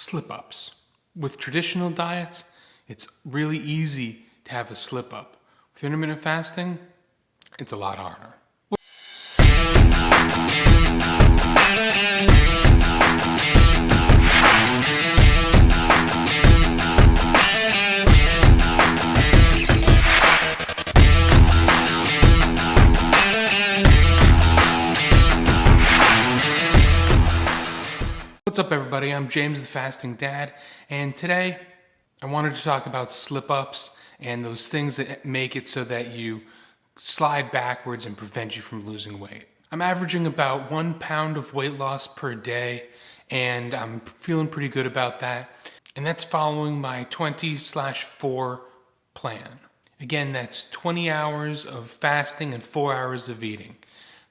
Slip-ups. With traditional diets, it's really easy to have a slip-up. With intermittent fasting, it's a lot harder. What's up everybody, I'm James the Fasting Dad, and today I wanted to talk about slip-ups and those things that make it so that you slide backwards and prevent you from losing weight. I'm averaging about 1 pound of weight loss per day, and I'm feeling pretty good about that. And that's following my 20/4 plan. Again, that's 20 hours of fasting and 4 hours of eating.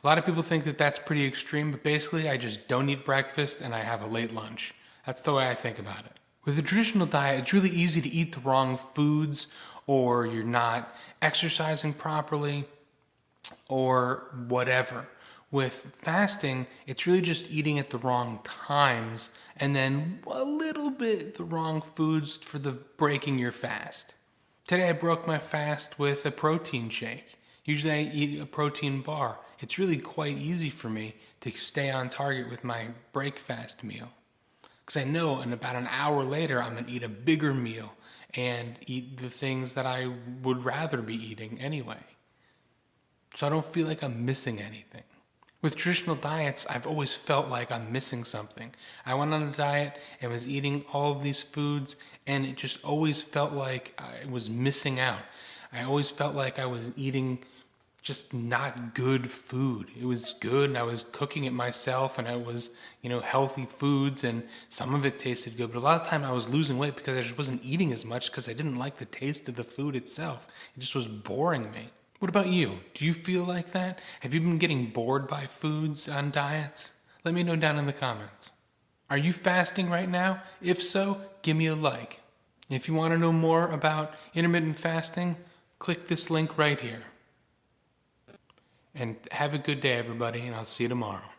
A lot of people think that that's pretty extreme, but basically I just don't eat breakfast and I have a late lunch. That's the way I think about it. With a traditional diet, it's really easy to eat the wrong foods, or you're not exercising properly, or whatever. With fasting, it's really just eating at the wrong times and then a little bit the wrong foods for the breaking your fast. Today I broke my fast with a protein shake. Usually I eat a protein bar. It's really quite easy for me to stay on target with my break fast meal, because I know in about an hour later I'm going to eat a bigger meal and eat the things that I would rather be eating anyway. So I don't feel like I'm missing anything. With traditional diets, I've always felt like I'm missing something. I went on a diet and was eating all of these foods, and it just always felt like I was missing out. I always felt like I was eating just not good food. It was good and I was cooking it myself, and it was, healthy foods, and some of it tasted good, but a lot of time I was losing weight because I just wasn't eating as much because I didn't like the taste of the food itself. It just was boring me. What about you? Do you feel like that? Have you been getting bored by foods on diets? Let me know down in the comments. Are you fasting right now? If so, give me a like. If you want to know more about intermittent fasting, click this link right here. And have a good day, everybody, and I'll see you tomorrow.